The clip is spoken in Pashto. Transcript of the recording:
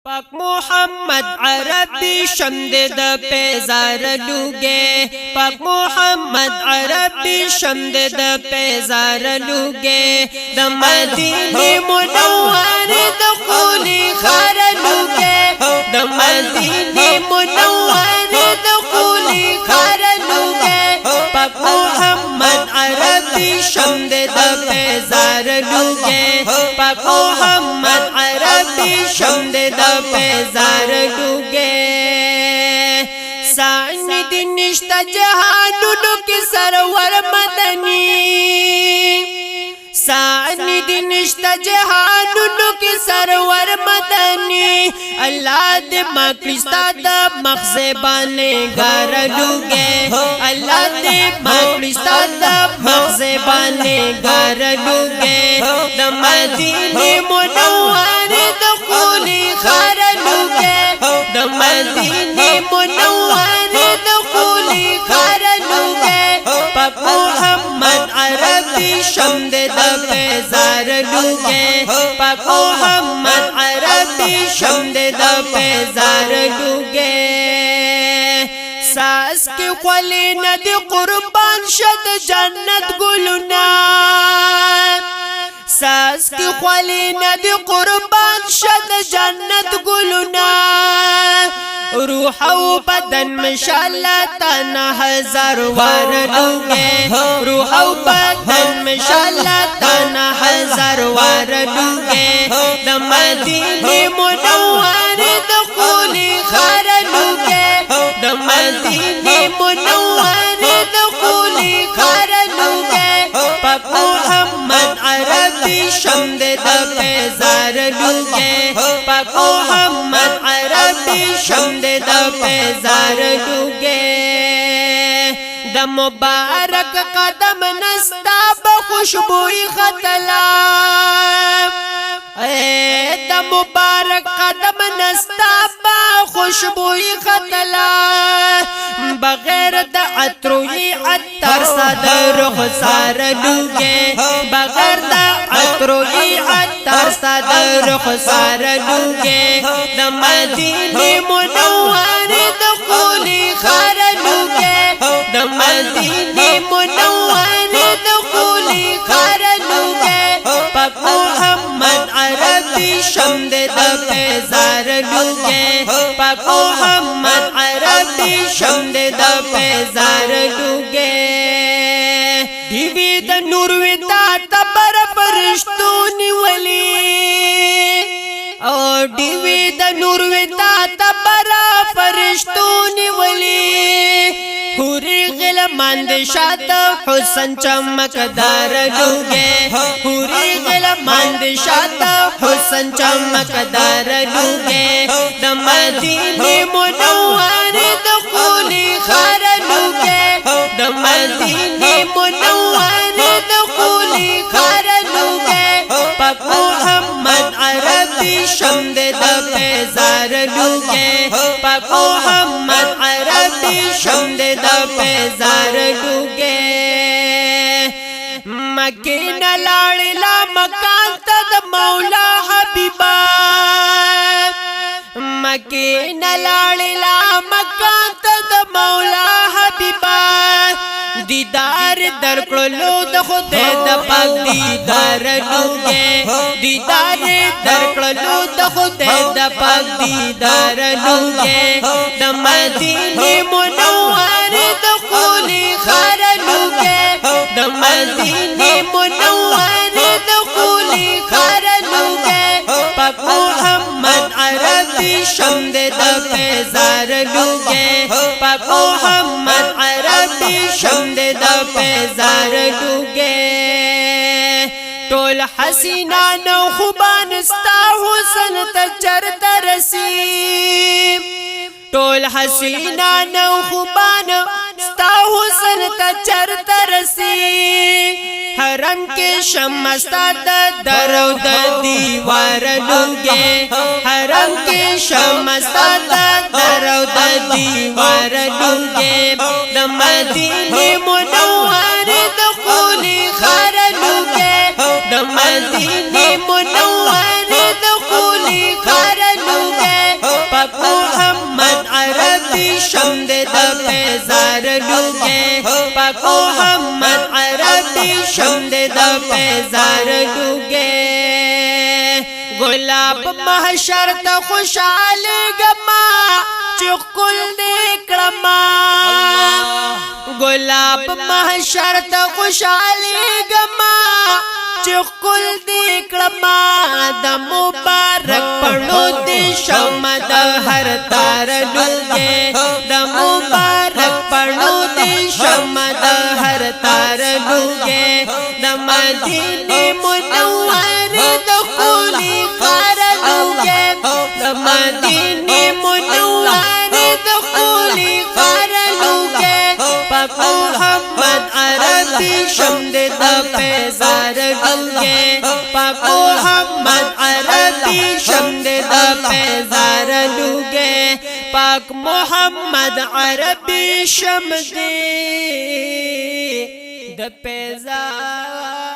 پاک محمد عربی شمد د پیزار لوگے پاک محمد عربی شمد د پیزار لوگے د مدینه منور د خولی خار لوگے د مدینه منور د خولی خار لوگے پاک محمد عربی شمد د پیزار لوگے پاک محمد عربی شمد د پیزار لوگے سانی دی نشتا جہانونو کی سرور مدنی سانی دی نشتا جہانونو کی سرور مدنی اللہ دے مکرستا دا مغزے بانے گار لوگے اللہ دے مکرستا دا مغزے بانے گار لوگے دا مدینه منور دا خولی خار لوگے دا مدینه منور دا خولی خار لوگے پاک محمد عربی شمد دا پیزار لوگے پاک محمد عربی شمد دا پیزار لوگے ساس کی خوالی ندی قربان شد جنت گلونا ساس کی خوالی ندی قربان شد جنت گلونا روح و بدن مشاللہ تانا ہزار وار لوگے روح و بدن مشاللہ تانا ہزار وار لوگے دا مدینه منور دا خولی خار لوگے دا مدینه منور دا خولی خار لوگے پاک محمد عربی شمد دا پیزار لوگے پاک محمد عربی شمد دا پیزار لوگے دا مبارک قدم نستا بخوشبوئی خطلا دا مبارک قدم نستا بخوشبوئی خطلا بغیر دا عطروی عطر سادا رخسار لوگے بغیر دا عطروی عطر سادا رخسار لوگے دا مدینه منور دا خولی خار لوگے دا مدینه منور دا خولی خار لوگے پاک محمد عربی شمد دا پیزار لوگے پاک محمد عربی شمد دا پیزار لوگے دیوی دا نور ویتا تبر فرشتونی ولی او دیوی دا نور ویتا تبر فرشتونی ولی پوری غلمان دے شاد حسن چمکدار لوگے پوری غلمان دے شاد حسن چمکدار لوگے دا مدینه منور دا خولی خار لوگے دا مدینه منور دا خولی خار لوگے پاک محمد عربی شمد دا پیزار لوگے پاک محمد عربی شمد دا پیزار لوگے مکین لاڑی لا مکان تد مولا حبیبا مکین لاڑی لا مکان تد مولا حبیبا دیدار در کلو د خدای د پاک دیدار لوگے دیدار در کلو د خدای د پاک دیدار لوگے د مدینه منور د خولی خار لوگے د مدینه منور د خولی خار لوگے پاک محمد عربی شمد د پیزار لوگے پاک محمد عربی شمد د پیزار لوگے ټول حسینان خوبان ستا حسن ته چرته رسی ټول حسینان خوبان ستا حسن ته چرته رسی حرم کې شمستا د درو د دیوار لوگے حرم کې شمستا د درو د دیوار لوگے د مدینه منور د خولی خار لوگے د مدینه منور د خولی خار لوگے پیزار لوگے پاک محمد عربی شمد دا پیزار لوگے گلاب محشر تا خوشحال گما چکل دیکڑما گلاب محشر تا خوشحال گما چکل دیکڑما دا مبارک پڑھو دی شمع دا ہر تار لوگے دا مبارک پڑھو دی شمع دا ہر تار لوگے دا مدینہ منور دا خولی خار لوگے دا مدینہ منور دا خولی خار لوگے پاک محمد عربی شمد دا پیزار لوگے پاک محمد عربی شمد دا پیزار لوگے پاک محمد عربی شمد دا پیزار